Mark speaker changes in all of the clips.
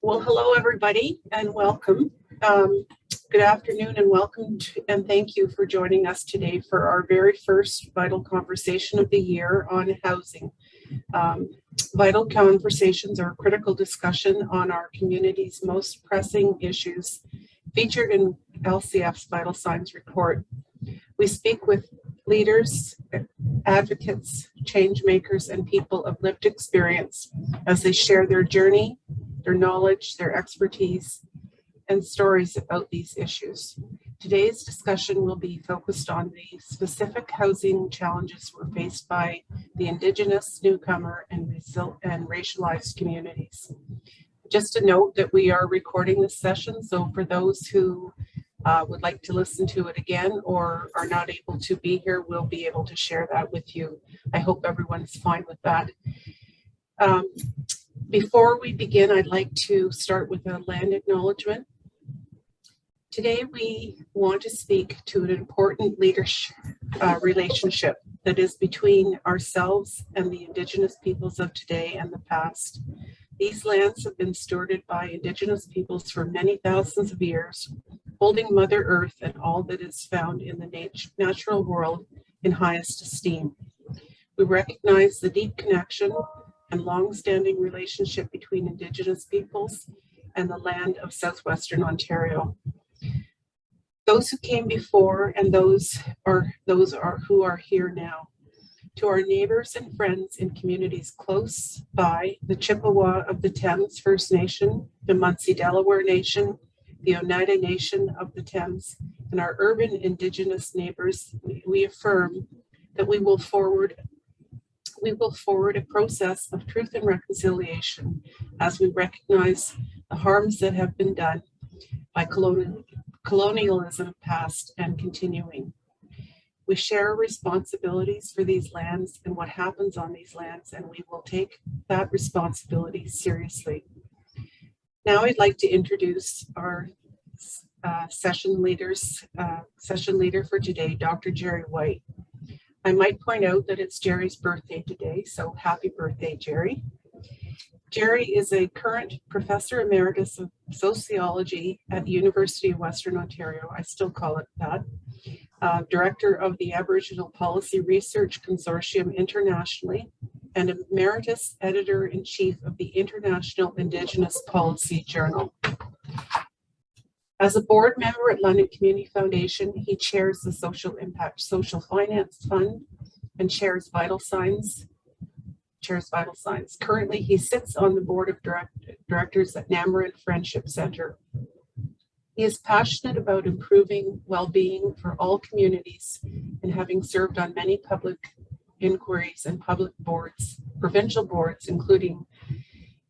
Speaker 1: Well, hello, everybody, and welcome. Good afternoon and welcome and thank you for joining us today for our very first Vital Conversation of the year on housing. Vital Conversations are a critical discussion on our community's most pressing issues featured in LCF's Vital Signs report. We speak with leaders, advocates, change makers, and people of lived experience as they share their journey, their knowledge, their expertise, and stories about these issues. Today's discussion will be focused on the specific housing challenges we're faced by the Indigenous, newcomer, and racialized communities. Just a note that we are recording this session, so for those who would like to listen to it again or are not able to be here, we'll be able to share that with you. I hope everyone's fine with that. Before we begin, I'd like to start with a land acknowledgement. Today, we want to speak to an important leadership relationship that is between ourselves and the Indigenous peoples of today and the past. These lands have been stewarded by Indigenous peoples for many thousands of years, holding Mother Earth and all that is found in the natural world in highest esteem. We recognize the deep connection and long-standing relationship between Indigenous peoples and the land of southwestern Ontario. Those who came before and those who are here now. To our neighbors and friends in communities close by, the Chippewa of the Thames First Nation, the Munsee Delaware Nation, the Oneida Nation of the Thames, and our urban Indigenous neighbors, we affirm that we will forward a process of truth and reconciliation as we recognize the harms that have been done by colonialism past and continuing. We share responsibilities for these lands and what happens on these lands, and we will take that responsibility seriously. Now I'd like to introduce our session leader for today, Dr. Jerry White. I might point out that it's Jerry's birthday today, so happy birthday, Jerry. Jerry is a current Professor Emeritus of Sociology at the University of Western Ontario, I still call it that, Director of the Aboriginal Policy Research Consortium internationally, and Emeritus Editor-in-Chief of the International Indigenous Policy Journal. As a board member at London Community Foundation, he chairs the Social Impact Social Finance Fund and chairs Vital Signs. Currently, he sits on the board of directors at Namarin Friendship Center. He is passionate about improving well-being for all communities and having served on many public inquiries and public boards, provincial boards, including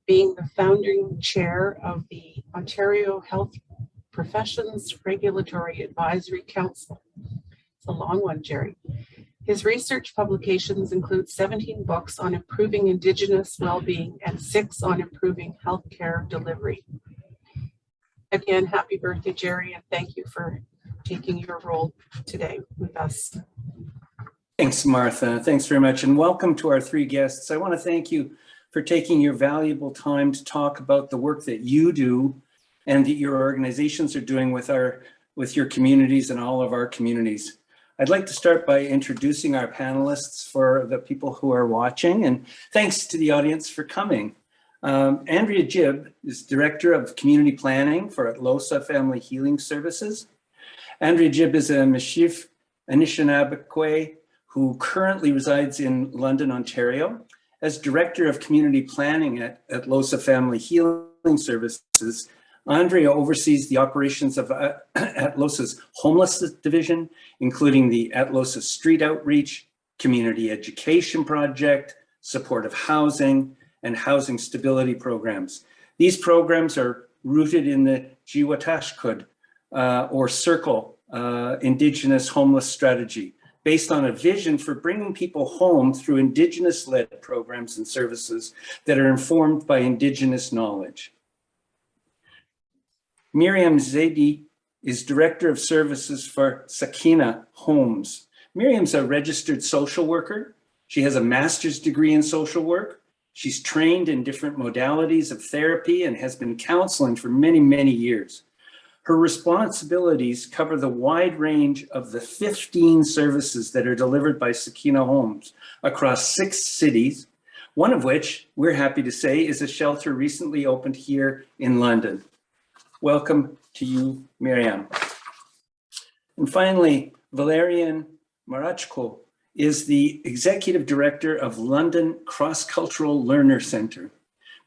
Speaker 1: being the founding chair of the Ontario Health Professions Regulatory Advisory Council. It's a long one, Jerry. His research publications include 17 books on improving Indigenous well-being and 6 on improving healthcare delivery. Again, happy birthday, Jerry, and thank you for taking your role today with us.
Speaker 2: Thanks, Martha. Thanks very much, and welcome to our 3 guests. I want to thank you for taking your valuable time to talk about the work that you do and that your organizations are doing with your communities and all of our communities. I'd like to start by introducing our panelists for the people who are watching, and thanks to the audience for coming. Andrea Jibb is Director of Community Planning for Atlohsa Family Healing Services. Andrea Jibb is a Mishif Anishinaabe who currently resides in London, Ontario. As Director of Community Planning at Atlohsa Family Healing Services, Andrea oversees the operations of Atlohsa's Homelessness Division, including the Atlohsa Street Outreach, Community Education Project, supportive housing, and housing stability programs. These programs are rooted in the Jiwatashkud, or Circle, Indigenous Homeless Strategy, based on a vision for bringing people home through Indigenous-led programs and services that are informed by Indigenous knowledge. Miriam Zaidi is Director of Services for Sakina Homes. Miriam's a registered social worker. She has a master's degree in social work She's trained in different modalities of therapy and has been counseling for many, many years. Her responsibilities cover the wide range of the 15 services that are delivered by Sakina Homes across 6 cities, one of which, we're happy to say, is a shelter recently opened here in London. Welcome to you, Miriam. And finally, Valerian Marochko is the Executive Director of London Cross-Cultural Learner Centre.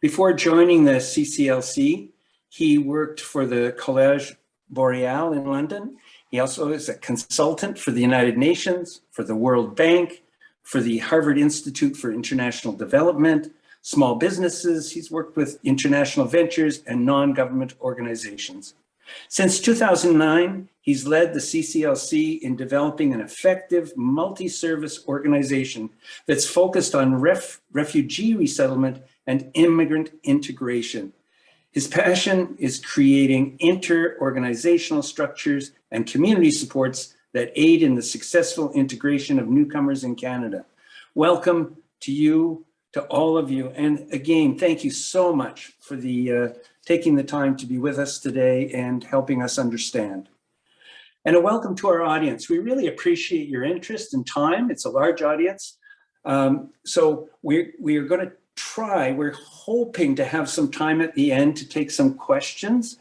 Speaker 2: Before joining the CCLC, he worked for the Collège Boreal in London. He also is a consultant for the United Nations, for the World Bank, for the Harvard Institute for International Development, small businesses. He's worked with international ventures and non-government organizations. Since 2009, he's led the CCLC in developing an effective multi-service organization that's focused on refugee resettlement and immigrant integration. His passion is creating inter-organizational structures and community supports that aid in the successful integration of newcomers in Canada. Welcome to you, to all of you. And again, thank you so much for taking the time to be with us today and helping us understand. And a welcome to our audience. We really appreciate your interest and time. It's a large audience. So we are going to try, we're hoping to have some time at the end to take some questions.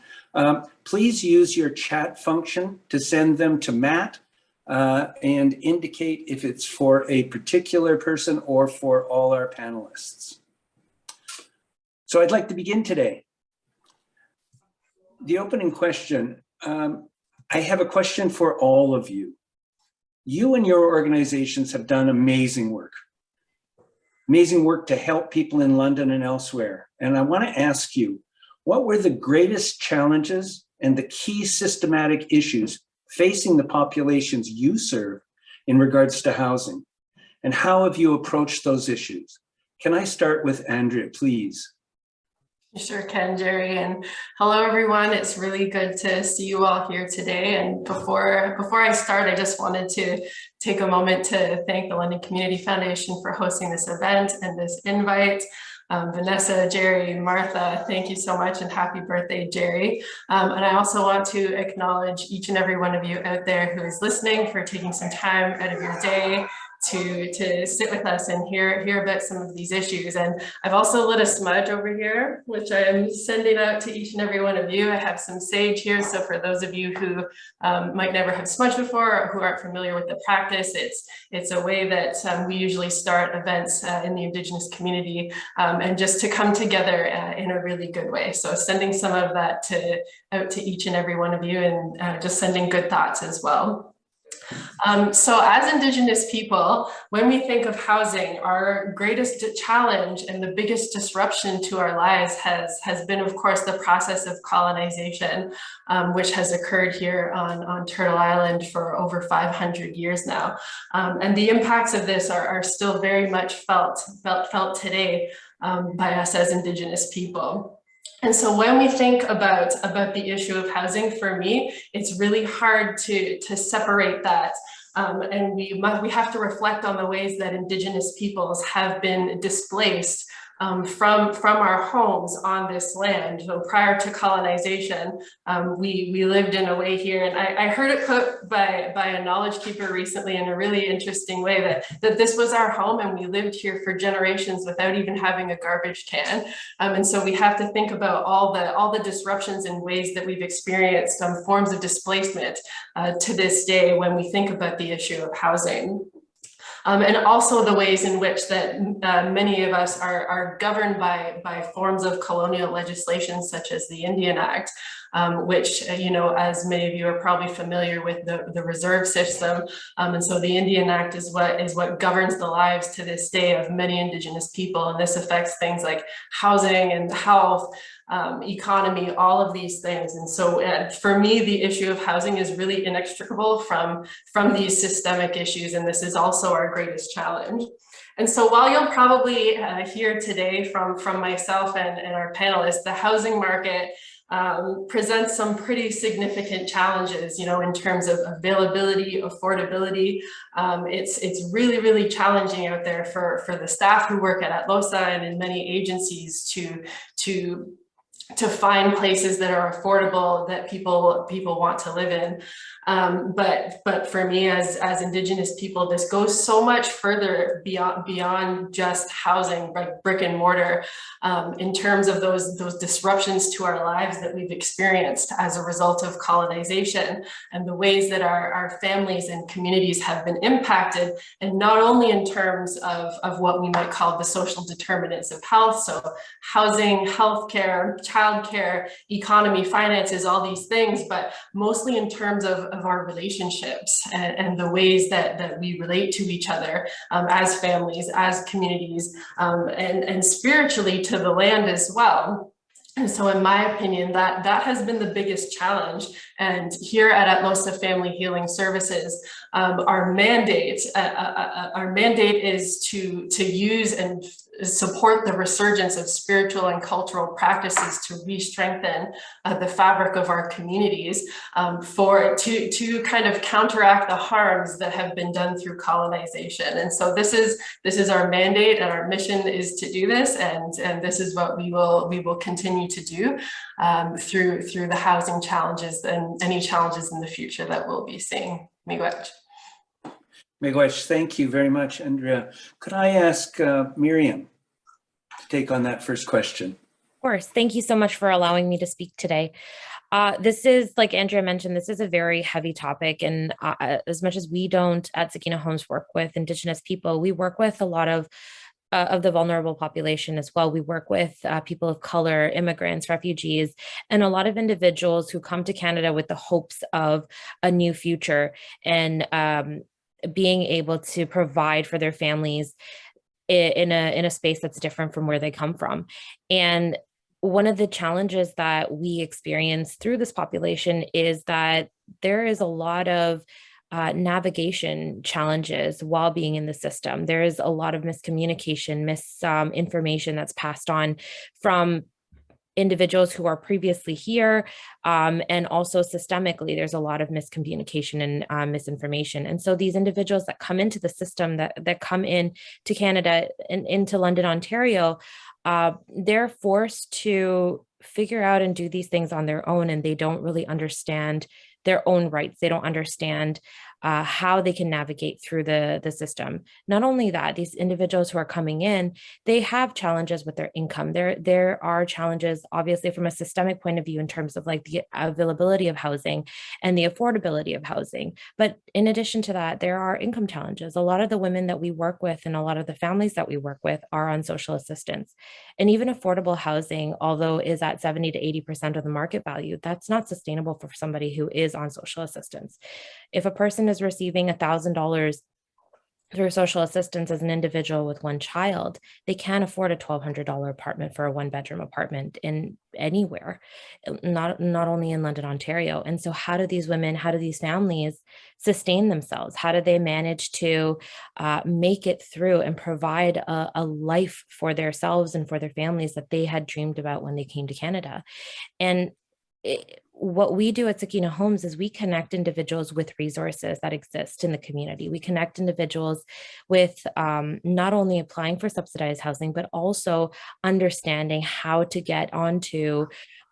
Speaker 2: Please use your chat function to send them to Matt and indicate if it's for a particular person or for all our panelists. So I'd like to begin today. The opening question, I have a question for all of you. You and your organizations have done amazing work to help people in London and elsewhere. And I want to ask you, what were the greatest challenges and the key systematic issues facing the populations you serve in regards to housing? And how have you approached those issues? Can I start with Andrea, please?
Speaker 3: You sure can, Jerry. And hello, everyone. It's really good to see you all here today. And before I start, I just wanted to take a moment to thank the London Community Foundation for hosting this event and this invite. Vanessa, Jerry, Martha, thank you so much and happy birthday, Jerry. And I also want to acknowledge each and every one of you out there who is listening for taking some time out of your day to sit with us and hear about some of these issues. And I've also lit a smudge over here, which I'm sending out to each and every one of you. I have some sage here. So for those of you who might never have smudged before or who aren't familiar with the practice, it's a way that we usually start events in the Indigenous community and just to come together in a really good way. So sending some of that out to each and every one of you and just sending good thoughts as well. So as Indigenous people, when we think of housing, our greatest challenge and the biggest disruption to our lives has been, of course, the process of colonization, which has occurred here on Turtle Island for over 500 years now. And the impacts of this are still very much felt today by us as Indigenous people. And so when we think about the issue of housing, for me, it's really hard to separate that. And we have to reflect on the ways that Indigenous peoples have been displaced from our homes on this land. So prior to colonization, we lived in a way here, and I heard it put by a knowledge keeper recently in a really interesting way that this was our home and we lived here for generations without even having a garbage can. And so we have to think about all the disruptions and ways that we've experienced forms of displacement to this day when we think about the issue of housing. And also the ways in which that many of us are governed by forms of colonial legislation such as the Indian Act, which, you know, as many of you are probably familiar with the reserve system. And so the Indian Act is what governs the lives to this day of many Indigenous people. And this affects things like housing and health, economy, all of these things. And so for me, the issue of housing is really inextricable from these systemic issues. And this is also our greatest challenge. And so while you'll probably hear today from myself and our panelists, the housing market presents some pretty significant challenges, in terms of availability, affordability. It's really, really challenging out there for the staff who work at Atlohsa and in many agencies to find places that are affordable, that people want to live in. But for me, as Indigenous people, this goes so much further beyond just housing, like brick and mortar, in terms of those disruptions to our lives that we've experienced as a result of colonization, and the ways that our families and communities have been impacted, and not only in terms of what we might call the social determinants of health, so housing, healthcare, childcare, economy, finances, all these things, but mostly in terms of our relationships and the ways that we relate to each other as families, as communities, and spiritually to the land as well. And so in my opinion, that has been the biggest challenge. And here at Atlohsa Family Healing Services, our mandate is to use and support the resurgence of spiritual and cultural practices to re-strengthen the fabric of our communities, to kind of counteract the harms that have been done through colonization. And so this is our mandate, and our mission is to do this, and this is what we will continue to do through the housing challenges and any challenges in the future that we'll be seeing. Miigwech.
Speaker 2: Miigwech, thank you very much, Andrea. Could I ask Miriam to take on that first question?
Speaker 4: Of course. Thank you so much for allowing me to speak today. This is, like Andrea mentioned, this is a very heavy topic. And as much as we don't at Sakina Homes work with Indigenous people, we work with a lot of the vulnerable population as well. We work with people of color, immigrants, refugees, and a lot of individuals who come to Canada with the hopes of a new future and being able to provide for their families in a space that's different from where they come from. And one of the challenges that we experience through this population is that there is a lot of navigation challenges while being in the system. There is a lot of miscommunication, misinformation that's passed on from individuals who are previously here, and also systemically, there's a lot of miscommunication and misinformation. And so these individuals that come into the system, that come in to Canada and into London, Ontario, they're forced to figure out and do these things on their own, and they don't really understand their own rights. They don't understand how they can navigate through the system. Not only that, these individuals who are coming in, they have challenges with their income. There are challenges, obviously, from a systemic point of view in terms of like the availability of housing and the affordability of housing. But in addition to that, there are income challenges. A lot of the women that we work with and a lot of the families that we work with are on social assistance. And even affordable housing, although is at 70 to 80% of the market value, that's not sustainable for somebody who is on social assistance. If a person is receiving $1,000 through social assistance as an individual with one child, they can't afford a $1,200 apartment for a one-bedroom apartment in anywhere, not only in London, Ontario. And so how do these women, how do these families sustain themselves? How do they manage to make it through and provide a life for themselves and for their families that they had dreamed about when they came to Canada? And what we do at Sakina Homes is we connect individuals with resources that exist in the community. We connect individuals with not only applying for subsidized housing, but also understanding how to get onto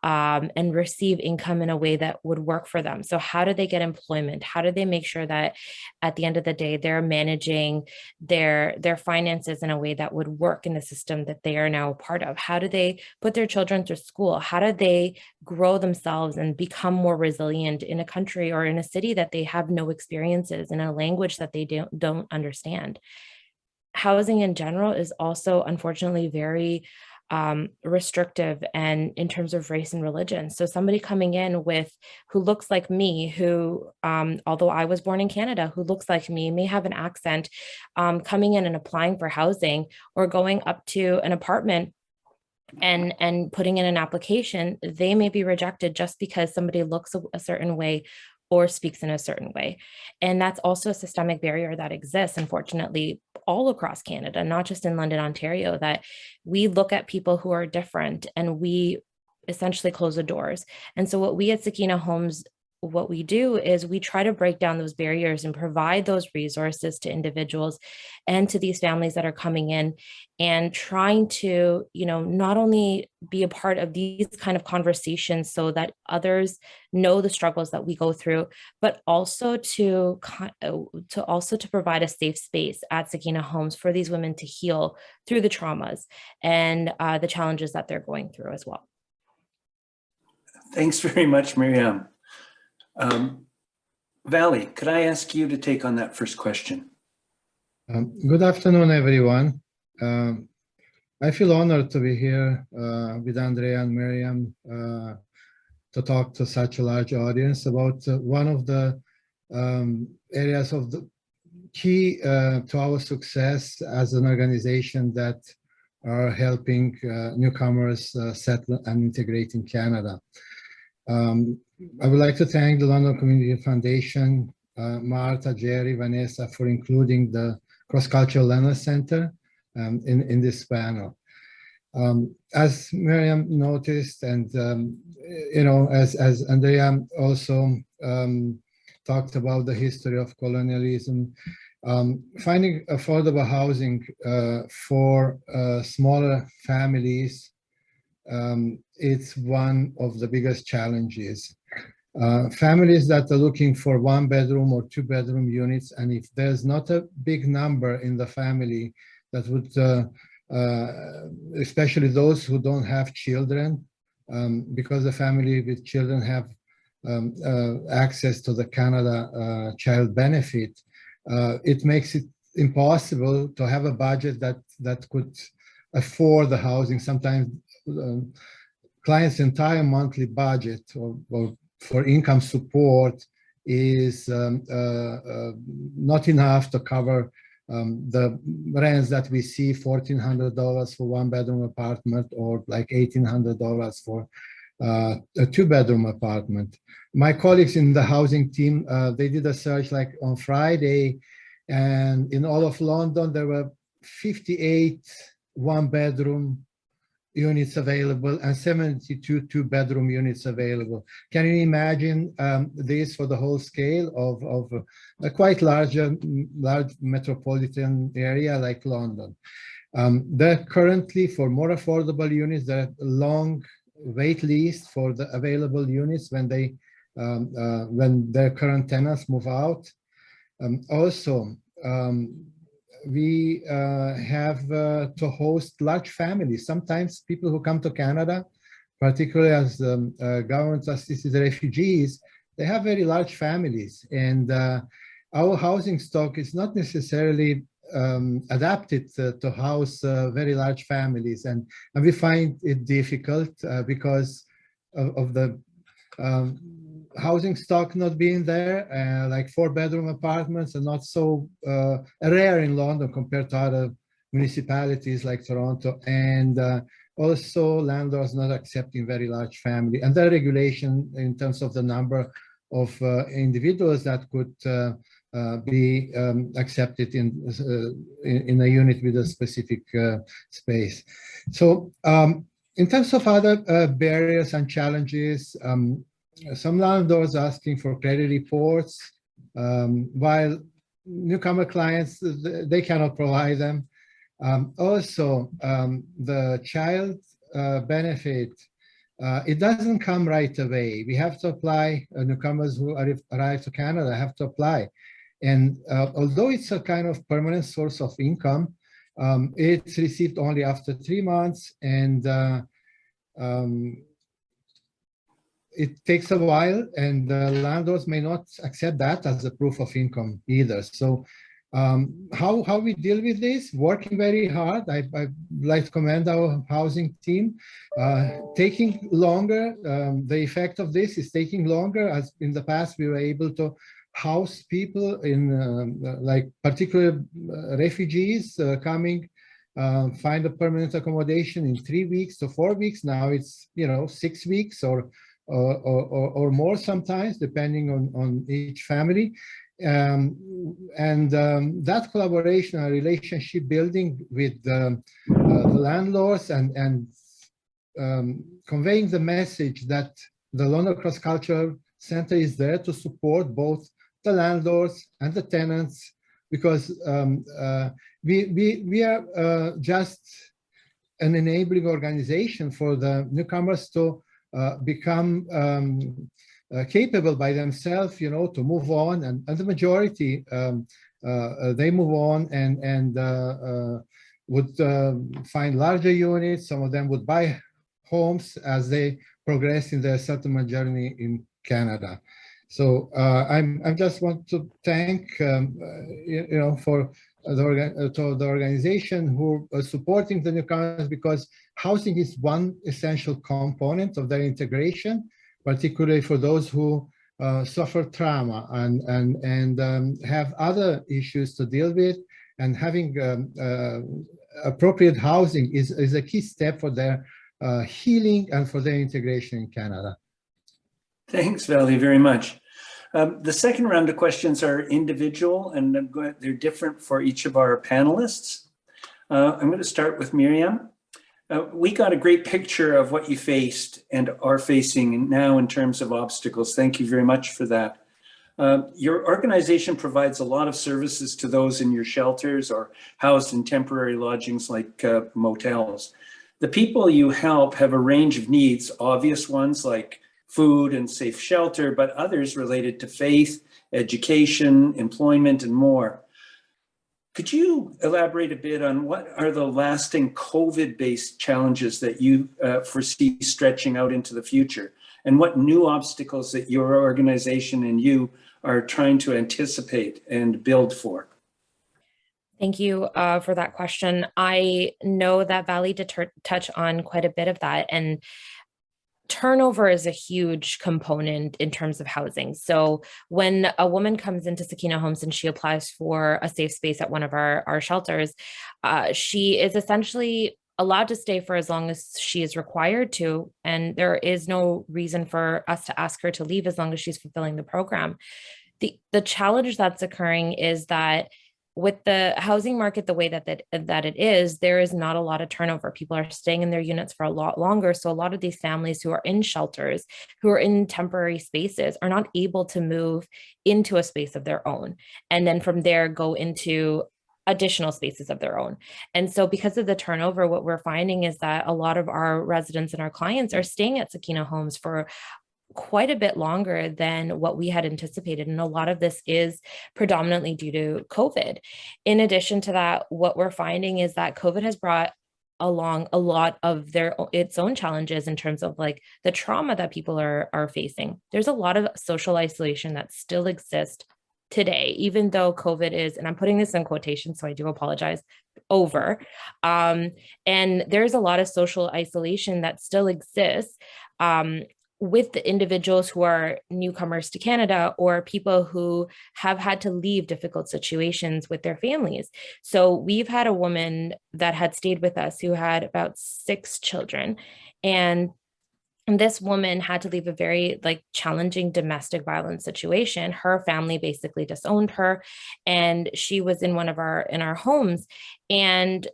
Speaker 4: and receive income in a way that would work for them. So how do they get employment? How do they make sure that at the end of the day, they're managing their finances in a way that would work in the system that they are now a part of? How do they put their children through school? How do they grow themselves and become more resilient in a country or in a city that they have no experiences, in a language that they don't understand? Housing in general is also, unfortunately, very restrictive and in terms of race and religion. So somebody coming in who looks like me, who, although I was born in Canada, who looks like me, may have an accent, coming in and applying for housing or going up to an apartment and putting in an application, they may be rejected just because somebody looks a certain way or speaks in a certain way. And that's also a systemic barrier that exists, unfortunately, all across Canada, not just in London, Ontario, that we look at people who are different and we essentially close the doors. And so what we at Sakina Homes, what we do is we try to break down those barriers and provide those resources to individuals and to these families that are coming in, and trying to, not only be a part of these kind of conversations so that others know the struggles that we go through, but also to provide a safe space at Sakina Homes for these women to heal through the traumas and the challenges that they're going through as well.
Speaker 2: Thanks very much, Miriam. Vali, could I ask you to take on that first question?
Speaker 5: Good afternoon, everyone. I feel honored to be here with Andrea and Miriam to talk to such a large audience about one of the areas of the key to our success as an organization that are helping newcomers settle and integrate in Canada. I would like to thank the London Community Foundation, Martha, Jerry, Vanessa for including the Cross-Cultural Learner Center in this panel. As Miriam noticed, and as Andrea also talked about the history of colonialism, finding affordable housing for smaller families, it's one of the biggest challenges. Families that are looking for 1-bedroom or 2-bedroom units, and if there's not a big number in the family that would, especially those who don't have children, because the family with children have access to the Canada child benefit, it makes it impossible to have a budget that could afford the housing. Sometimes clients' entire monthly budget or for income support is not enough to cover the rents that we see, $1,400 for 1-bedroom apartment or like $1,800 for a 2-bedroom apartment. My colleagues in the housing team, they did a search like on Friday, and in all of London, there were 58 1-bedroom units available and 72 2-bedroom units available. Can you imagine this for the whole scale of a quite large metropolitan area like London? There currently, for more affordable units, there are long wait list for the available units when their current tenants move out. We have to host large families. Sometimes people who come to Canada, particularly as government-assisted refugees, they have very large families, and our housing stock is not necessarily adapted to house very large families, and we find it difficult because of the housing stock not being there. Like 4-bedroom apartments are not so rare in London compared to other municipalities like Toronto, and also landlords not accepting very large family, and the regulation in terms of the number of individuals that could be accepted in a unit with a specific space. So in terms of other barriers and challenges, some landlords asking for credit reports, while newcomer clients, they cannot provide them. The child benefit, it doesn't come right away. We have to apply. Newcomers who arrive to Canada have to apply. And although it's a kind of permanent source of income, it's received only after 3 months, and it takes a while, and landlords may not accept that as a proof of income either. So how we deal with this? Working very hard. I'd like to commend our housing team. Taking longer, the effect of this is taking longer. As in the past, we were able to house people in like particular refugees coming, find a permanent accommodation in 3 weeks to 4 weeks. Now it's 6 weeks or or more sometimes, depending on each family. That collaboration and relationship building with the landlords and conveying the message that the London Cross Cultural Center is there to support both the landlords and the tenants, because we are just an enabling organization for the newcomers to become capable by themselves, you know, to move on, and the majority they move on and would find larger units. Some of them would buy homes as they progress in their settlement journey in Canada. So I just want to thank you know, for the organization who are supporting the newcomers, because housing is one essential component of their integration, particularly for those who suffer trauma and have other issues to deal with, and having appropriate housing is a key step for their healing and for their integration in Canada.
Speaker 2: Thanks, Vali, very much. The second round of questions are individual, and they're different for each of our panelists. I'm going to start with Miriam. We got a great picture of what you faced and are facing now in terms of obstacles. Thank you very much for that. Your organization provides a lot of services to those in your shelters or housed in temporary lodgings like motels. The people you help have a range of needs, obvious ones like food and safe shelter, but others related to faith, education, employment, and more. Could you elaborate a bit on what are the lasting COVID-based challenges that you foresee stretching out into the future, and what new obstacles that your organization and you are trying to anticipate and build for?
Speaker 4: Thank you for that question. I know that Vali did touch on quite a bit of that, and turnover is a huge component in terms of housing. So when a woman comes into Sakina Homes and she applies for a safe space at one of our shelters, she is essentially allowed to stay for as long as she is required to, and there is no reason for us to ask her to leave as long as she's fulfilling the program. The challenge that's occurring is that with the housing market the way that it is, there is not a lot of turnover. People are staying in their units for a lot longer. So a lot of these families who are in shelters, who are in temporary spaces, are not able to move into a space of their own, and then from there go into additional spaces of their own. And so because of the turnover, what we're finding is that a lot of our residents and our clients are staying at Sakina Homes for quite a bit longer than what we had anticipated. And a lot of this is predominantly due to COVID. In addition to that, what we're finding is that COVID has brought along a lot of its own challenges in terms of like the trauma that people are facing. There's a lot of social isolation that still exists today, even though COVID is, and I'm putting this in quotation, so I do apologize, over. And there's a lot of social isolation that still exists with the individuals who are newcomers to Canada, or people who have had to leave difficult situations with their families. So we've had a woman that had stayed with us who had about 6 children, and this woman had to leave a very challenging domestic violence situation. Her family basically disowned her, and she was in our homes, and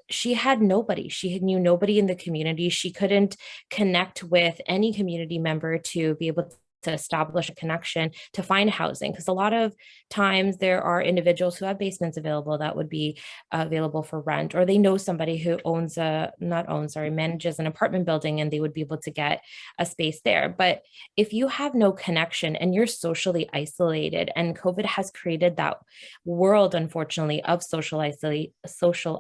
Speaker 4: she had nobody. She knew nobody in the community. She couldn't connect with any community member to be able to establish a connection to find housing, because a lot of times there are individuals who have basements available that would be available for rent, or they know somebody who manages an apartment building and they would be able to get a space there. But if you have no connection and you're socially isolated, and COVID has created that world, unfortunately, of social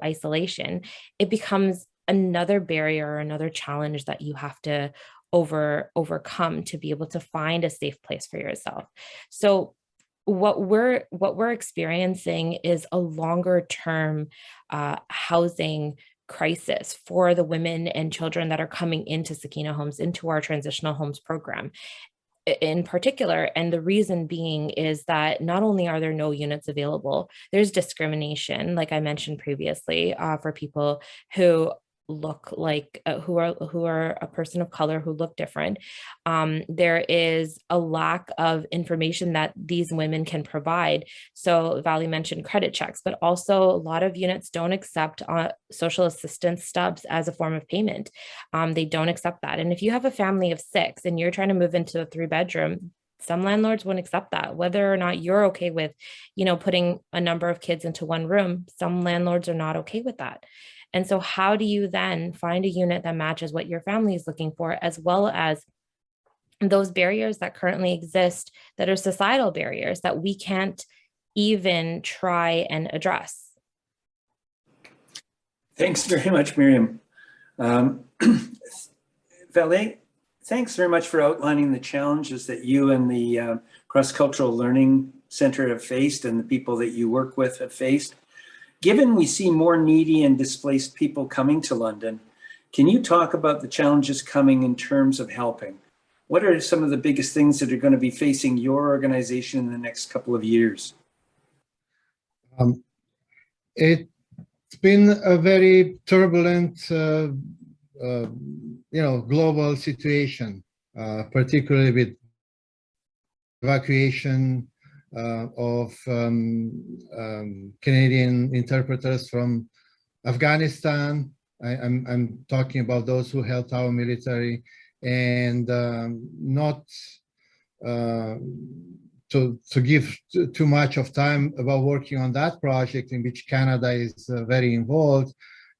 Speaker 4: isolation, it becomes another barrier, another challenge that you have to overcome to be able to find a safe place for yourself. So what we're experiencing is a longer term housing crisis for the women and children that are coming into Sakina Homes, into our transitional homes program in particular. And the reason being is that not only are there no units available, there's discrimination, like I mentioned previously, for people who look like who are a person of color, who look different. There is a lack of information that these women can provide. So Valley mentioned credit checks, but also a lot of units don't accept social assistance stubs as a form of payment. They don't accept that. And if you have a family of 6 and you're trying to move into a 3-bedroom, some landlords won't accept that. Whether or not you're okay with, putting a number of kids into one room, some landlords are not okay with that. And so how do you then find a unit that matches what your family is looking for, as well as those barriers that currently exist that are societal barriers that we can't even try and address?
Speaker 2: Thanks very much, Miriam. Valet, thanks very much for outlining the challenges that you and the Cross-Cultural Learning Center have faced and the people that you work with have faced. Given we see more needy and displaced people coming to London, can you talk about the challenges coming in terms of helping? What are some of the biggest things that are going to be facing your organization in the next couple of years?
Speaker 5: It's been a very turbulent, global situation, particularly with evacuation of Canadian interpreters from Afghanistan. I'm talking about those who helped our military, and not to give too much of time about working on that project in which Canada is very involved.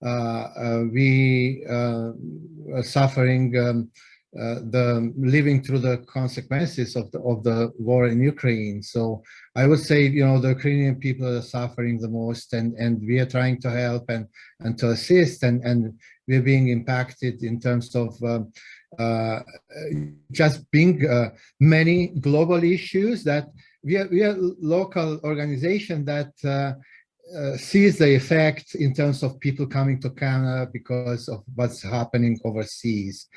Speaker 5: We are suffering living through the consequences of the war in Ukraine. So I would say, the Ukrainian people are suffering the most, and we are trying to help and to assist, and we're being impacted in terms of just being many global issues that we are local organization that sees the effect in terms of people coming to Canada because of what's happening overseas.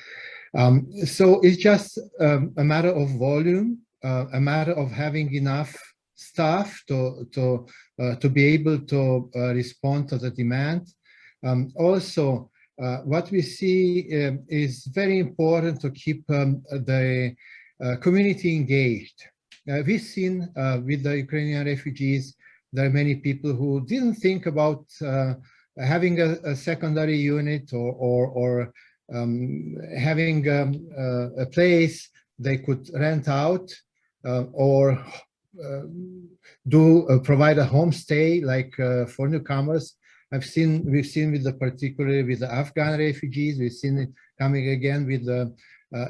Speaker 5: So it's just a matter of volume, a matter of having enough staff to be able to respond to the demand. Also, what we see is very important to keep the community engaged. We've seen with the Ukrainian refugees, there are many people who didn't think about having a secondary unit or having a place they could rent out or provide a homestay, like for newcomers. We've seen with particularly with the Afghan refugees. We've seen it coming again with the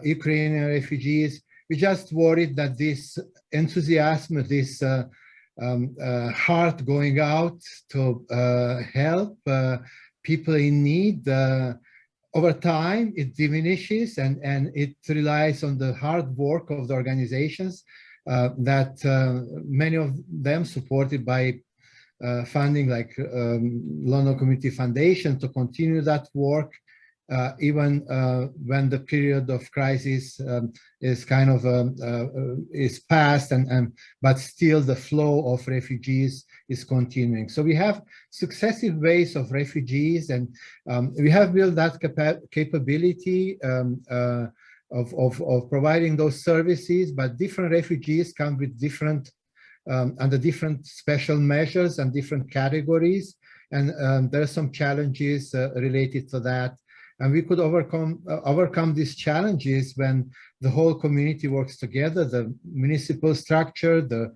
Speaker 5: Ukrainian refugees. We just worried that this enthusiasm, this heart going out to help people in need, over time it diminishes, and it relies on the hard work of the organizations that many of them supported by funding like London Community Foundation to continue that work even when the period of crisis is kind of is past, but still the flow of refugees is continuing. So we have successive waves of refugees, and we have built that capability of providing those services, but different refugees come with different under different special measures and different categories, and there are some challenges related to that. And we could overcome these challenges when the whole community works together, the municipal structure, the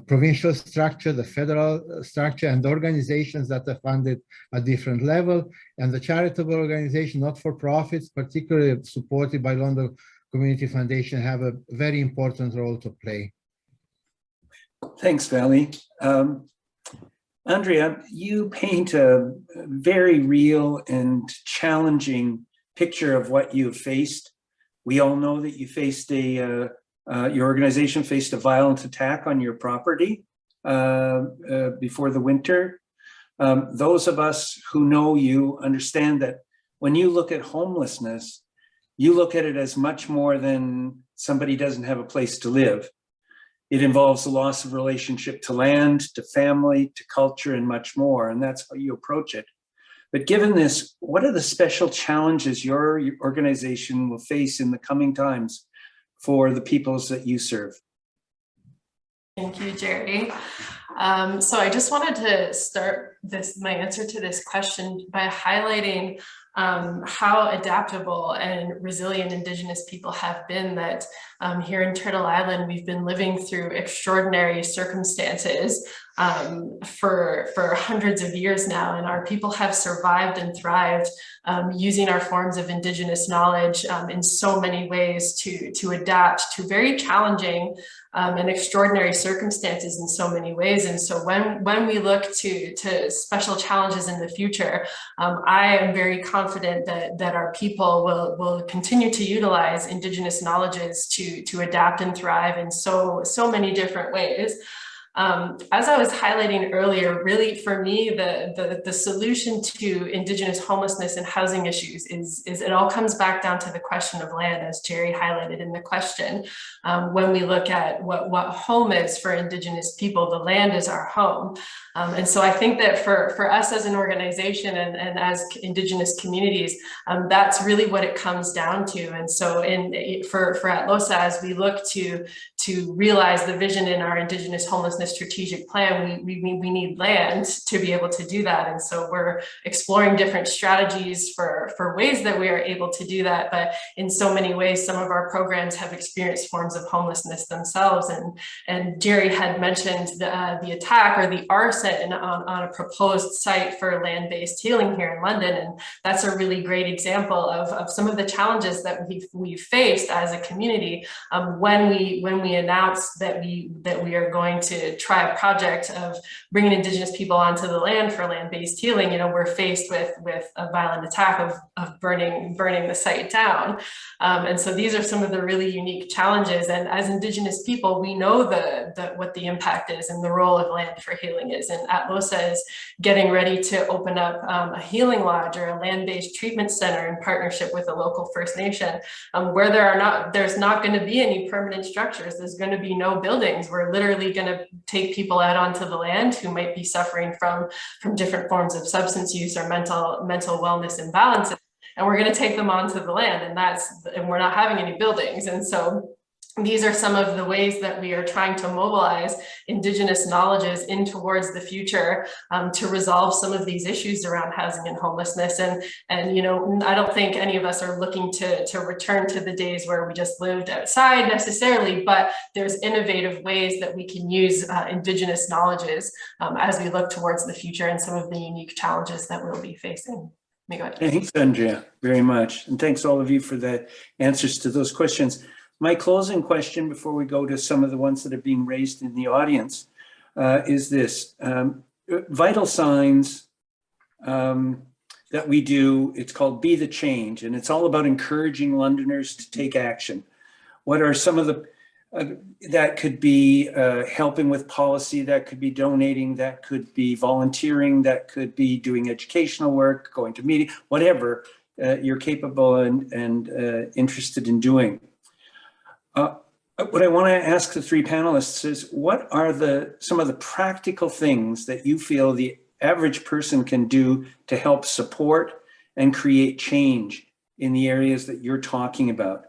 Speaker 5: provincial structure, the federal structure, and the organizations that are funded at different level, and the charitable organization, not-for-profits, particularly supported by London Community Foundation, have a very important role to play.
Speaker 2: Thanks, Valley. Andrea, you paint a very real and challenging picture of what you've faced. We all know that you faced your organization faced a violent attack on your property before the winter. Those of us who know you understand that when you look at homelessness, you look at it as much more than somebody doesn't have a place to live. It involves the loss of relationship to land, to family, to culture, and much more, and that's how you approach it. But given this, what are the special challenges your organization will face in the coming times for the peoples that you serve?
Speaker 3: Thank you, Jerry. So I just wanted to start my answer to this question by highlighting how adaptable and resilient Indigenous people have been, that here in Turtle Island, we've been living through extraordinary circumstances for hundreds of years now, and our people have survived and thrived using our forms of Indigenous knowledge in so many ways to adapt to very challenging and extraordinary circumstances in so many ways. And so when we look to special challenges in the future, I am very confident that our people will continue to utilize Indigenous knowledges to adapt and thrive in so many different ways. As I was highlighting earlier, really for me, the solution to Indigenous homelessness and housing issues is it all comes back down to the question of land, as Jerry highlighted in the question. When we look at what home is for Indigenous people, the land is our home. And so I think that for us as an organization and as Indigenous communities, that's really what it comes down to. And so for Atlohsa, as we look to realize the vision in our Indigenous homelessness strategic plan, we need land to be able to do that. And so we're exploring different strategies for ways that we are able to do that. But in so many ways, some of our programs have experienced forms of homelessness themselves. And Jerry had mentioned the attack or the arson on a proposed site for land-based healing here in London. And that's a really great example of some of the challenges that we've faced as a community when we announced that we are going to try a project of bringing Indigenous people onto the land for land-based healing. You know, we're faced with a violent attack of burning the site down. And so these are some of the really unique challenges. And as Indigenous people, we know what the impact is and the role of land for healing is. And Atlohsa is getting ready to open up a healing lodge or a land-based treatment center in partnership with a local First Nation, where there's not going to be any permanent structures. There's going to be no buildings. We're literally going to take people out onto the land who might be suffering from different forms of substance use or mental wellness imbalances, and we're going to take them onto the land, and we're not having any buildings. And so these are some of the ways that we are trying to mobilize Indigenous knowledges in towards the future to resolve some of these issues around housing and homelessness. And you know, I don't think any of us are looking to return to the days where we just lived outside necessarily, but there's innovative ways that we can use Indigenous knowledges as we look towards the future and some of the unique challenges that we'll be facing.
Speaker 2: Thanks, Andrea, very much. And thanks all of you for the answers to those questions. My closing question before we go to some of the ones that are being raised in the audience is this. Vital signs that we do, it's called Be the Change, and it's all about encouraging Londoners to take action. What are some of the, that could be helping with policy, that could be donating, that could be volunteering, that could be doing educational work, going to meetings, whatever you're capable and interested in doing. What I want to ask the three panelists is, what are some of the practical things that you feel the average person can do to help support and create change in the areas that you're talking about?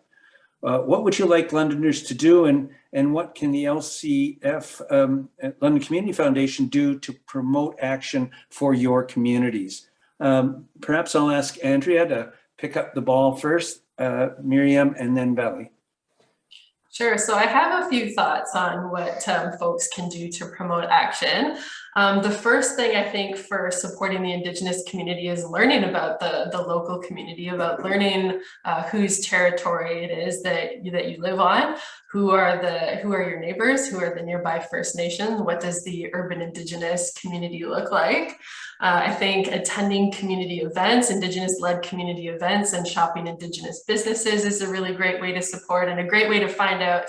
Speaker 2: What would you like Londoners to do, and what can the LCF, London Community Foundation, do to promote action for your communities? Perhaps I'll ask Andrea to pick up the ball first, Miriam, and then Valley.
Speaker 3: Sure. So I have a few thoughts on what folks can do to promote action. The first thing I think for supporting the Indigenous community is learning about the local community, about learning whose territory it is that you live on, who are your neighbors, who are the nearby First Nations, what does the urban Indigenous community look like? I think attending community events, Indigenous-led community events, and shopping Indigenous businesses is a really great way to support, and a great way to find out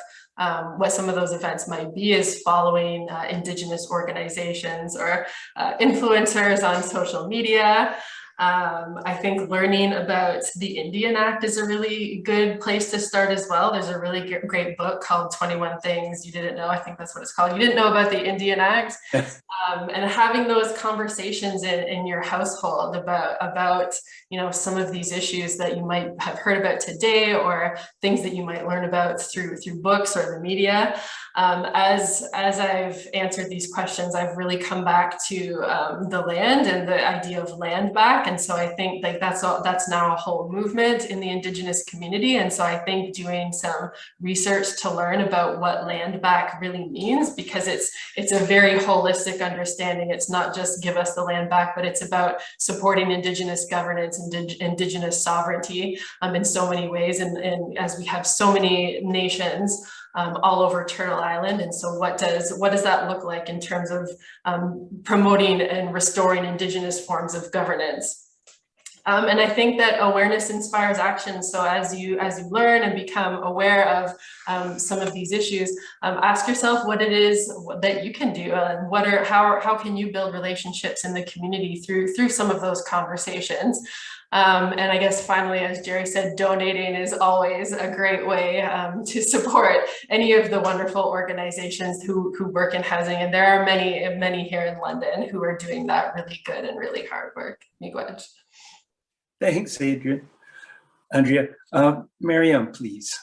Speaker 3: what some of those events might be is following Indigenous organizations or influencers on social media. I think learning about the Indian Act is a really good place to start as well. There's a really great book called 21 Things You Didn't Know. I think that's what it's called. You didn't know about the Indian Act. And having those conversations in your household about some of these issues that you might have heard about today, or things that you might learn about through books or the media. As I've answered these questions, I've really come back to the land and the idea of land back. And so I think like that's now a whole movement in the Indigenous community. And so I think doing some research to learn about what land back really means, because it's a very holistic understanding. It's not just give us the land back, but it's about supporting Indigenous governance and Indigenous sovereignty in so many ways. And as we have so many nations all over Turtle Island. And so what does that look like in terms of promoting and restoring Indigenous forms of governance? And I think that awareness inspires action. So as you learn and become aware of some of these issues, ask yourself what it is that you can do, and how can you build relationships in the community through some of those conversations. And I guess finally, as Jerry said, donating is always a great way to support any of the wonderful organizations who work in housing. And there are many here in London who are doing that really good and really hard work. Miigwech.
Speaker 2: Thanks, Adrian. Andrea, Miriam, please.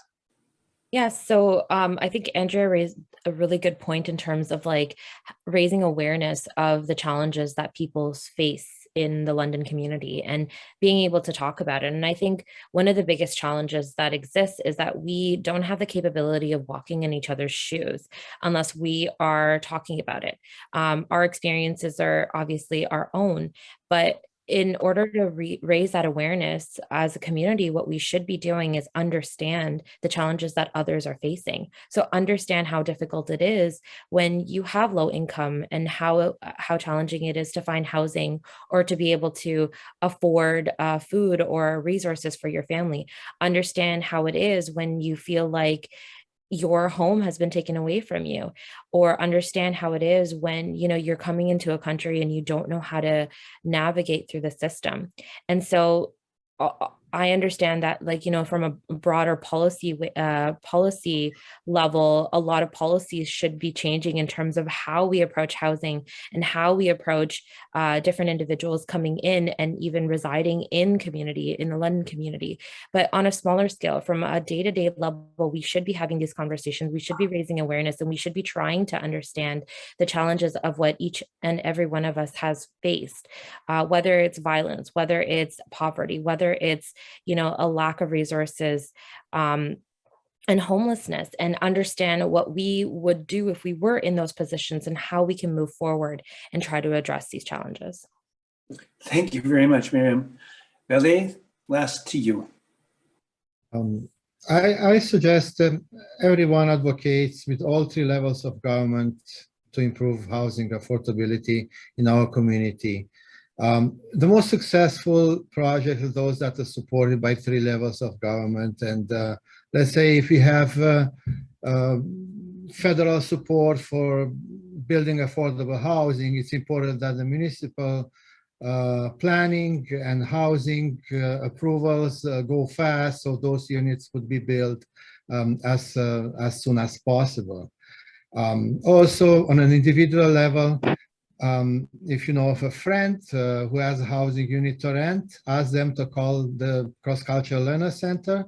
Speaker 4: Yes, so I think Andrea raised a really good point in terms of like raising awareness of the challenges that people face in the London community and being able to talk about it. And I think one of the biggest challenges that exists is that we don't have the capability of walking in each other's shoes unless we are talking about it. Our experiences are obviously our own, but in order to raise that awareness as a community, what we should be doing is understand the challenges that others are facing. So understand how difficult it is when you have low income, and how challenging it is to find housing or to be able to afford food or resources for your family. Understand how it is when you feel like your home has been taken away from you, or understand how it is when you're coming into a country and you don't know how to navigate through the system. And so I understand that, from a broader policy level, a lot of policies should be changing in terms of how we approach housing and how we approach different individuals coming in and even residing in the London community. But on a smaller scale, from a day-to-day level, we should be having these conversations. We should be raising awareness, and we should be trying to understand the challenges of what each and every one of us has faced, whether it's violence, whether it's poverty, whether it's a lack of resources, and homelessness, and understand what we would do if we were in those positions and how we can move forward and try to address these challenges.
Speaker 2: Thank you very much, Miriam. Valet, last to you.
Speaker 5: I suggest everyone advocates with all three levels of government to improve housing affordability in our community. The most successful projects are those that are supported by three levels of government. And let's say if we have federal support for building affordable housing, it's important that the municipal planning and housing approvals go fast, so those units could be built as soon as possible. Also, on an individual level, if you know of a friend who has a housing unit to rent, ask them to call the Cross-Cultural Learner Center.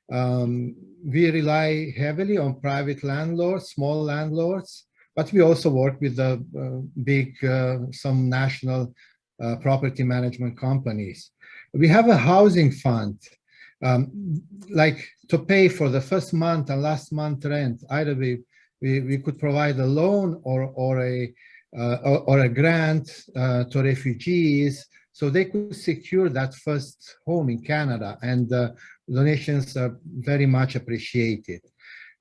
Speaker 5: We rely heavily on private landlords, small landlords, but we also work with the some national property management companies. We have a housing fund, like to pay for the first month and last month rent. Either we could provide a loan or a grant to refugees, so they could secure that first home in Canada, and donations are very much appreciated.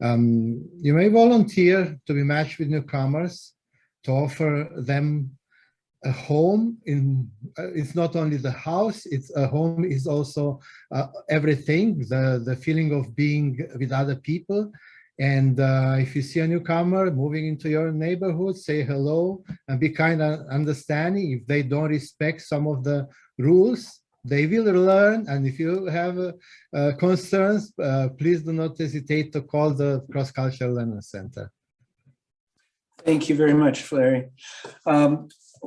Speaker 5: You may volunteer to be matched with newcomers to offer them a home. It's not only the house, it's a home is also everything, the feeling of being with other people. And if you see a newcomer moving into your neighborhood, say hello and be kind and understanding. If they don't respect some of the rules. They will learn, and if you have concerns, please do not hesitate to call the Cross-Cultural Learning Center.
Speaker 2: Thank you very much, Valerian.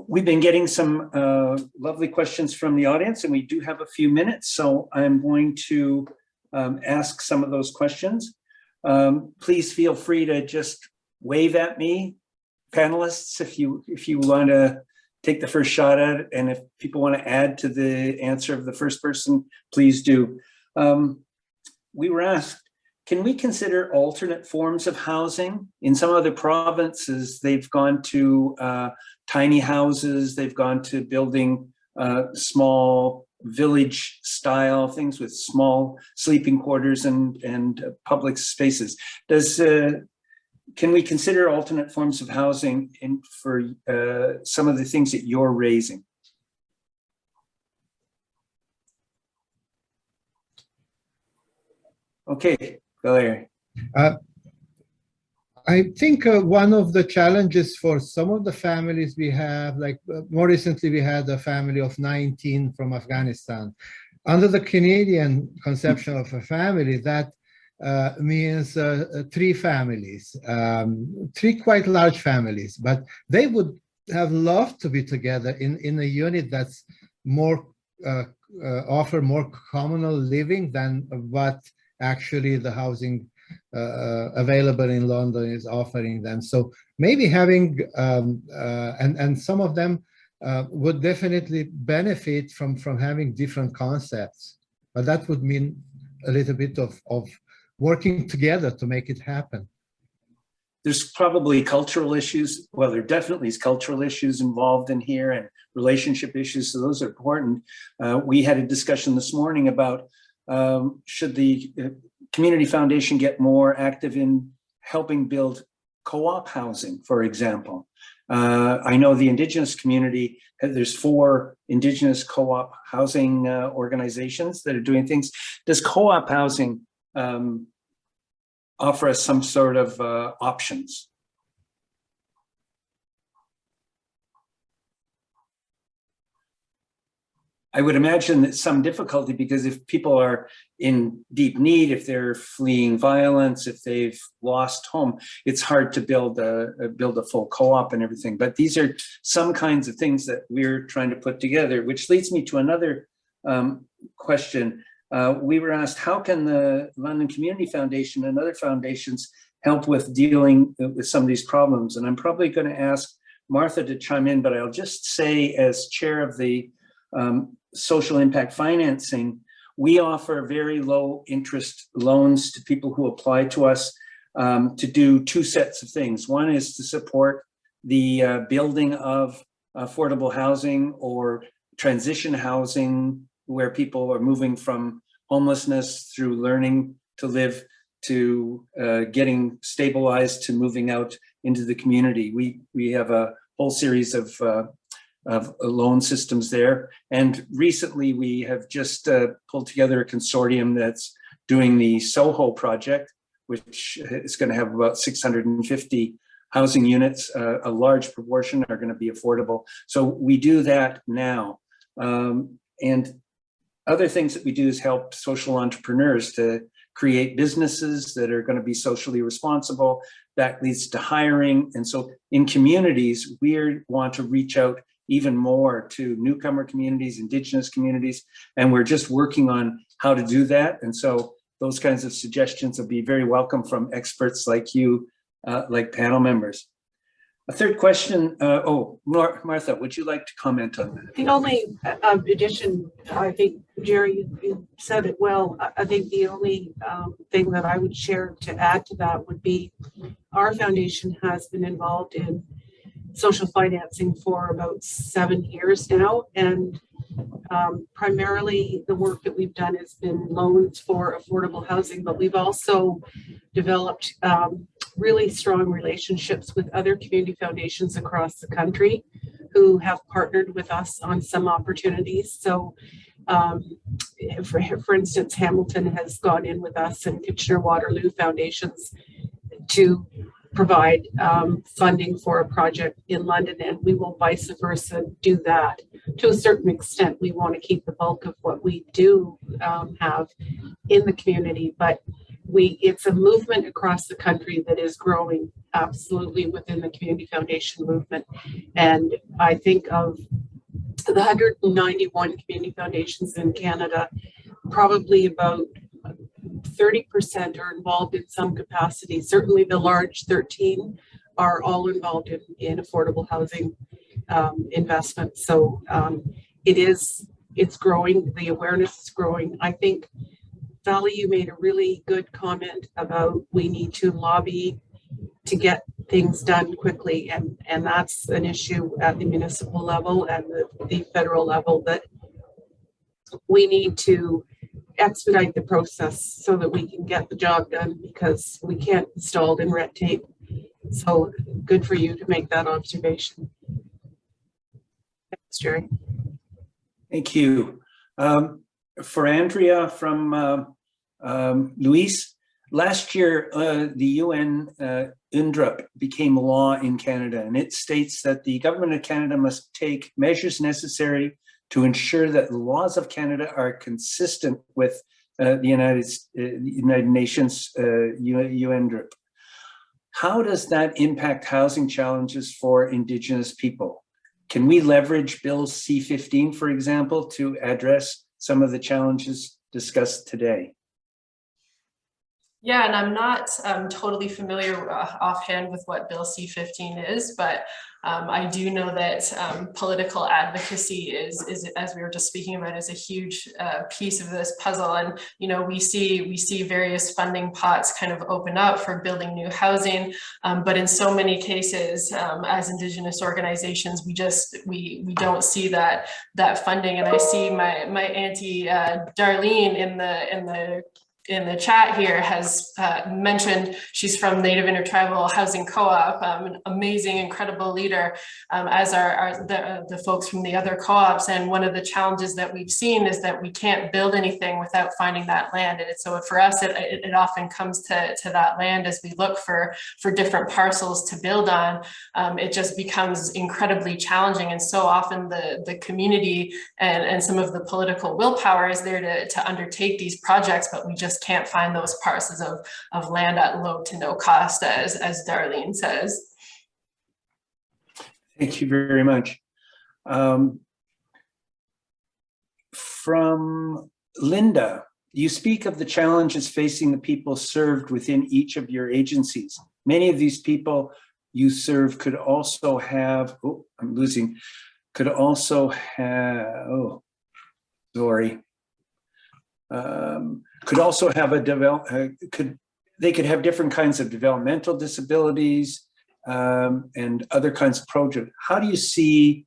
Speaker 2: We've been getting some lovely questions from the audience, and we do have a few minutes, so I'm going to ask some of those questions. Please feel free to just wave at me, panelists, if you want to take the first shot at it, and if people want to add to the answer of the first person, please do. We were asked, can we consider alternate forms of housing? In some other provinces, they've gone to tiny houses, they've gone to building small village style things with small sleeping quarters and public spaces. Can we consider alternate forms of housing for some of the things that you're raising? Okay, Valerian.
Speaker 5: I think one of the challenges for some of the families we have, like more recently we had a family of 19 from Afghanistan. Under the Canadian conception of a family, that means 3 families, 3 quite large families, but they would have loved to be together in a unit that's more, offer more communal living than what actually the housing available in London is offering them. So maybe having, and some of them would definitely benefit from having different concepts, but that would mean a little bit of working together to make it happen.
Speaker 2: There's probably cultural issues. Well, there definitely is cultural issues involved in here and relationship issues, so those are important. We had a discussion this morning about should the Community Foundation get more active in helping build co-op housing, for example. I know the Indigenous community, there's 4 Indigenous co-op housing organizations that are doing things. Does co-op housing offer us some sort of options? I would imagine that some difficulty, because if people are in deep need, if they're fleeing violence, if they've lost home, it's hard to build a full co-op and everything. But these are some kinds of things that we're trying to put together, which leads me to another question. We were asked, how can the London Community Foundation and other foundations help with dealing with some of these problems? And I'm probably going to ask Martha to chime in, but I'll just say, as chair of the social impact financing, we offer very low interest loans to people who apply to us to do 2 sets of things. One is to support the building of affordable housing or transition housing, where people are moving from homelessness through learning to live to getting stabilized to moving out into the community. We have a whole series of loan systems there. And recently we have just pulled together a consortium that's doing the Soho project, which is going to have about 650 housing units. A large proportion are going to be affordable. So we do that now. And other things that we do is help social entrepreneurs to create businesses that are going to be socially responsible. That leads to hiring. And so in communities, we want to reach out even more to newcomer communities, Indigenous communities, and we're just working on how to do that. And so those kinds of suggestions will be very welcome from experts like you, like panel members. A third question, Martha, would you like to comment on that?
Speaker 1: The only addition, I think, Jerry, you said it well. I think the only thing that I would share to add to that would be our foundation has been involved in social financing for about 7 years now, and primarily the work that we've done has been loans for affordable housing, but we've also developed really strong relationships with other community foundations across the country who have partnered with us on some opportunities. So for instance, Hamilton has gone in with us, and Kitchener-Waterloo foundations to provide funding for a project in London, and we will vice versa do that. To a certain extent, we want to keep the bulk of what we do have in the community, but it's a movement across the country that is growing absolutely within the Community Foundation movement. And I think of the 191 community foundations in Canada, probably about 30% are involved in some capacity. Certainly the large 13 are all involved in affordable housing investment. So it's growing, the awareness is growing. I think, Valley, you made a really good comment about we need to lobby to get things done quickly, and that's an issue at the municipal level and the federal level, that we need to expedite the process so that we can get the job done, because we can't be stalled in red tape. So good for you to make that observation. Thanks, Jerry.
Speaker 2: Thank you. For Andrea from Luis, last year the UN UNDRIP became law in Canada, and it states that the government of Canada must take measures necessary to ensure that the laws of Canada are consistent with the United Nations UNDRIP. How does that impact housing challenges for Indigenous people? Can we leverage Bill C-15, for example, to address some of the challenges discussed today?
Speaker 3: Yeah, and I'm not totally familiar offhand with what Bill C-15 is, but I do know that political advocacy is, as we were just speaking about, is a huge piece of this puzzle. And we see various funding pots kind of open up for building new housing, but in so many cases, as Indigenous organizations, we don't see that funding. And I see my auntie Darlene in the chat here has mentioned she's from Native Intertribal Housing Co-op, an amazing, incredible leader, as are the folks from the other co-ops. And one of the challenges that we've seen is that we can't build anything without finding that land. And so for us, it often comes to that land as we look for different parcels to build on. It just becomes incredibly challenging. And so often the community and some of the political willpower is there to undertake these projects, but we just can't find those parcels of land at low to no cost, as Darlene says.
Speaker 2: Thank you very much. From Linda, you speak of the challenges facing the people served within each of your agencies. Many of these people you serve could also have, could also have they could have different kinds of developmental disabilities and other kinds of projects. How do you see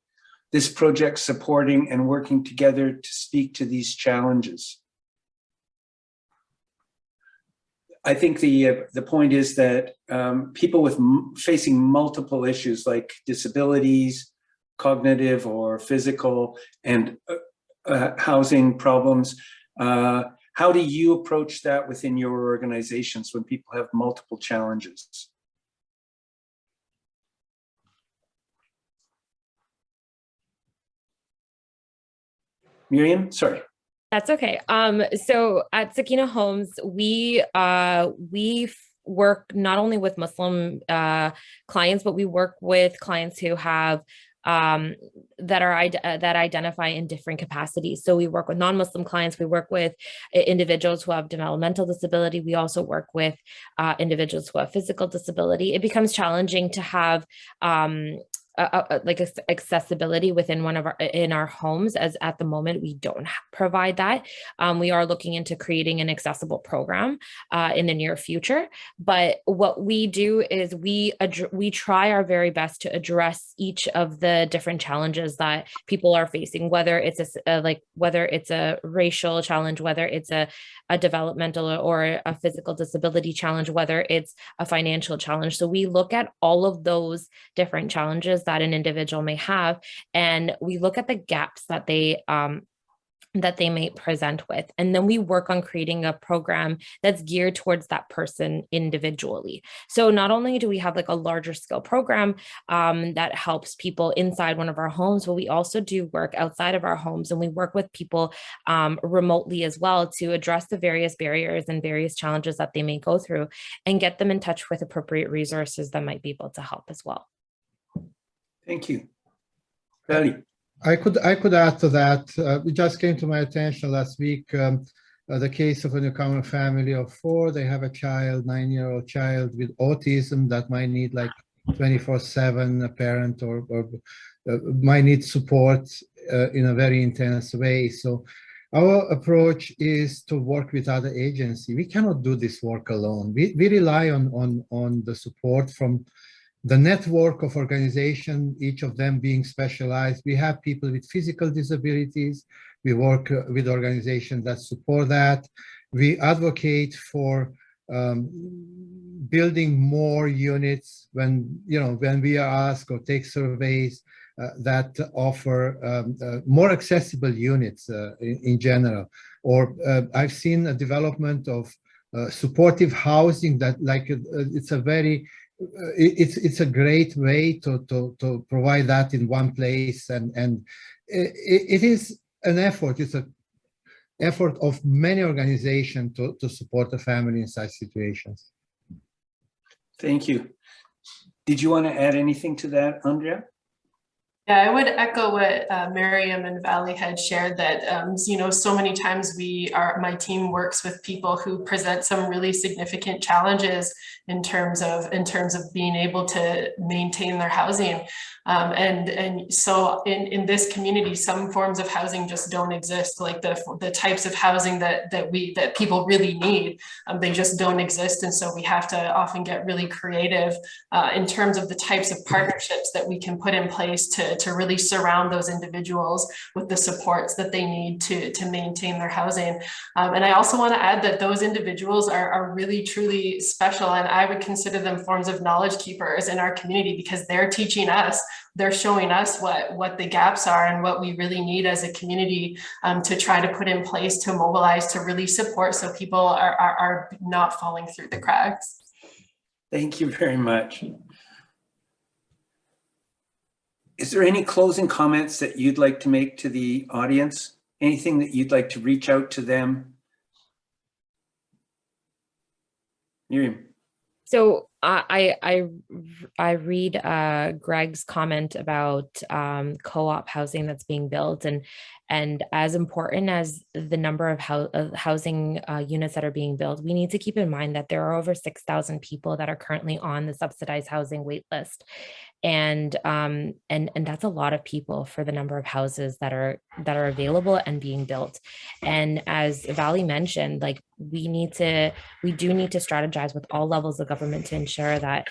Speaker 2: this project supporting and working together to speak to these challenges? I think the point is that people facing multiple issues like disabilities, cognitive or physical, and housing problems, how do you approach that within your organizations when people have multiple challenges? Miriam, sorry.
Speaker 4: That's okay. So at Sakina Homes, we work not only with Muslim clients, but we work with clients who have that identify in different capacities. So we work with non-Muslim clients. We work with individuals who have developmental disability. We also work with individuals who have physical disability. It becomes challenging to have accessibility within in our homes, as at the moment we don't provide that. We are looking into creating an accessible program in the near future. But what we do is we try our very best to address each of the different challenges that people are facing, whether it's whether it's a racial challenge, whether it's a developmental or a physical disability challenge, whether it's a financial challenge. So we look at all of those different challenges that an individual may have, and we look at the gaps that they that they may present with. And then we work on creating a program that's geared towards that person individually. So not only do we have like a larger scale program that helps people inside one of our homes, but we also do work outside of our homes, and we work with people remotely as well to address the various barriers and various challenges that they may go through and get them in touch with appropriate resources that might be able to help as well.
Speaker 2: Thank you. Vali.
Speaker 5: I could add to that. It just came to my attention last week, the case of a newcomer family of 4. They have a child, 9-year-old child with autism that might need like 24/7 a parent or might need support in a very intense way. So our approach is to work with other agencies. We cannot do this work alone. We rely on the support from the network of organizations, each of them being specialized. We have people with physical disabilities. We work with organizations that support that. We advocate for building more units when we are asked or take surveys that offer more accessible units in general. Or I've seen a development of supportive housing that it's a great way to provide that in one place, and it is an effort. It's an effort of many organizations to support a family in such situations.
Speaker 2: Thank you. Did you want to add anything to that, Andrea?
Speaker 3: Yeah, I would echo what Miriam and Vali had shared, that so many times my team works with people who present some really significant challenges in terms of being able to maintain their housing, and so in this community, some forms of housing just don't exist, like the types of housing that people really need. They just don't exist, and so we have to often get really creative in terms of the types of partnerships that we can put in place to really surround those individuals with the supports that they need to maintain their housing. And I also want to add that those individuals are really truly special, and I would consider them forms of knowledge keepers in our community, because they're teaching us, they're showing us what the gaps are and what we really need as a community to try to put in place to mobilize to really support, so people are not falling through the cracks.
Speaker 2: Thank you very much. Is there any closing comments that you'd like to make to the audience? Anything that you'd like to reach out to them? Miriam.
Speaker 4: So I read Greg's comment about co-op housing that's being built, and as important as the number of housing units that are being built, we need to keep in mind that there are over 6,000 people that are currently on the subsidized housing wait list. And that's a lot of people for the number of houses that are available and being built. And as Vali mentioned, like we do need to strategize with all levels of government to ensure that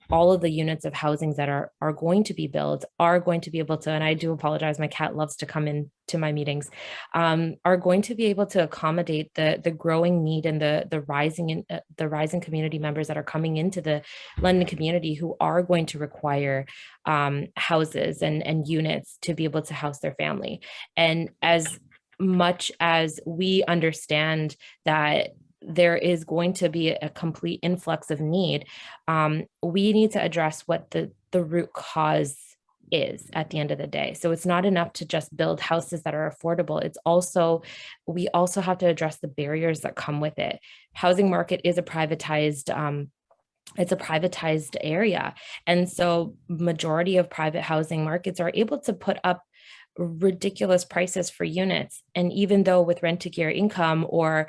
Speaker 4: all of the units of housings that are going to be built are going to be able to, and I do apologize, my cat loves to come into my meetings, are going to be able to accommodate the growing need and the rising community members that are coming into the London community, who are going to require houses and units to be able to house their family. And as much as we understand that there is going to be a complete influx of need, we need to address what the root cause is at the end of the day. So it's not enough to just build houses that are affordable. We also have to address the barriers that come with it. Housing market is a privatized it's a privatized area. And so majority of private housing markets are able to put up ridiculous prices for units, and even though with rent to gear income or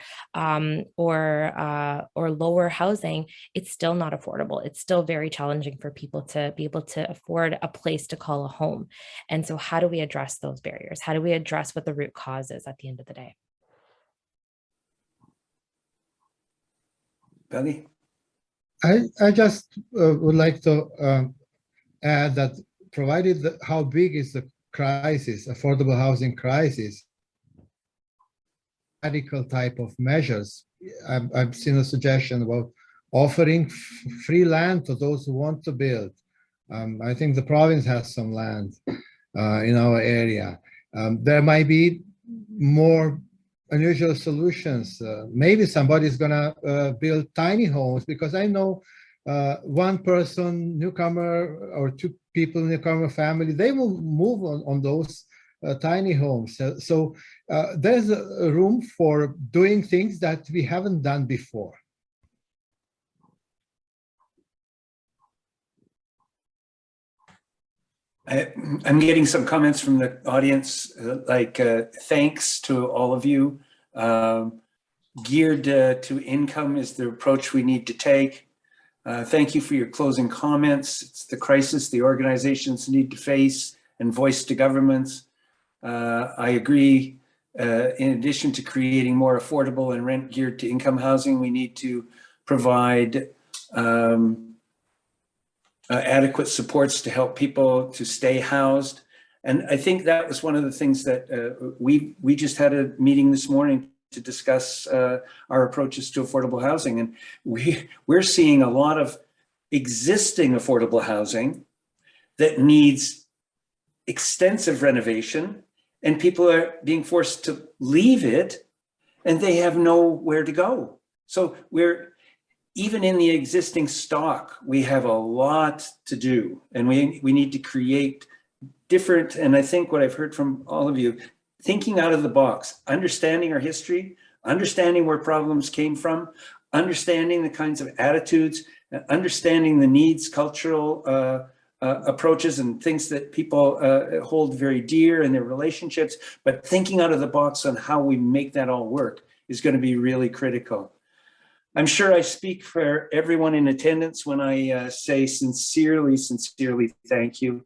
Speaker 4: lower housing, it's still not affordable. It's still very challenging for people to be able to afford a place to call a home. And so how do we address those barriers? How do we address what the root cause is at the end of the day?
Speaker 2: Vali?
Speaker 5: I just would like to add that provided how big is the crisis, affordable housing crisis, radical type of measures. I've seen a suggestion about offering free land to those who want to build. I think the province has some land in our area. There might be more unusual solutions. Maybe somebody's gonna build tiny homes, because I know one person, newcomer, or two people, newcomer family, they will move on those tiny homes. So there's a room for doing things that we haven't done before.
Speaker 2: I'm getting some comments from the audience, like thanks to all of you. Geared to income is the approach we need to take. Thank you for your closing comments. It's the crisis the organizations need to face and voice to governments. I agree. In addition to creating more affordable and rent geared to income housing, we need to provide adequate supports to help people to stay housed. And I think that was one of the things that we just had a meeting this morning to discuss our approaches to affordable housing. And we're seeing a lot of existing affordable housing that needs extensive renovation, and people are being forced to leave it and they have nowhere to go. So even in the existing stock, we have a lot to do, and we need to create different, and I think what I've heard from all of you, thinking out of the box, understanding our history, understanding where problems came from, understanding the kinds of attitudes, understanding the needs, cultural approaches and things that people hold very dear in their relationships, but thinking out of the box on how we make that all work is going to be really critical. I'm sure I speak for everyone in attendance when I say sincerely, sincerely thank you.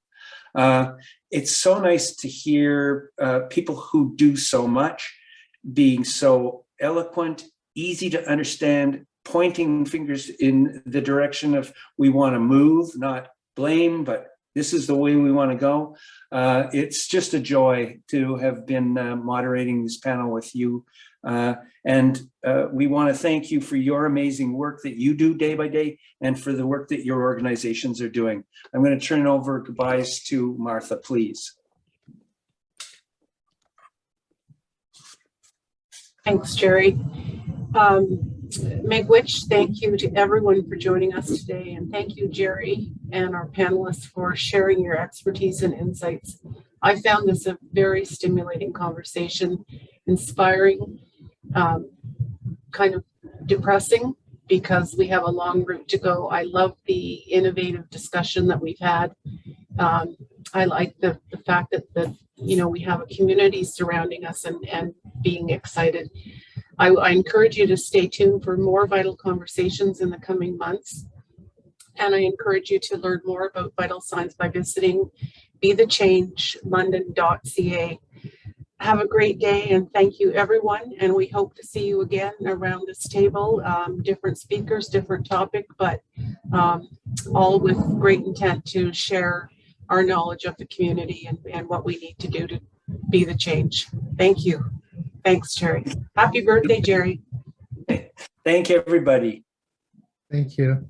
Speaker 2: It's so nice to hear people who do so much being so eloquent, easy to understand, pointing fingers in the direction of we want to move, not blame, but this is the way we want to go. It's just a joy to have been moderating this panel with you. And we want to thank you for your amazing work that you do day by day and for the work that your organizations are doing. I'm going to turn over goodbyes to Martha, please.
Speaker 1: Thanks, Jerry. Miigwech, thank you to everyone for joining us today. And thank you, Jerry, and our panelists for sharing your expertise and insights. I found this a very stimulating conversation, inspiring, kind of depressing, because we have a long route to go. I love the innovative discussion that we've had. I like the fact that we have a community surrounding us and being excited. I encourage you to stay tuned for more vital conversations in the coming months. And I encourage you to learn more about vital signs by visiting BeTheChangeLondon.ca. Have a great day, and thank you, everyone. And we hope to see you again around this table, different speakers, different topic, but all with great intent to share our knowledge of the community and what we need to do to be the change. Thank you. Thanks, Jerry. Happy birthday, Jerry.
Speaker 2: Thank you, everybody.
Speaker 5: Thank you.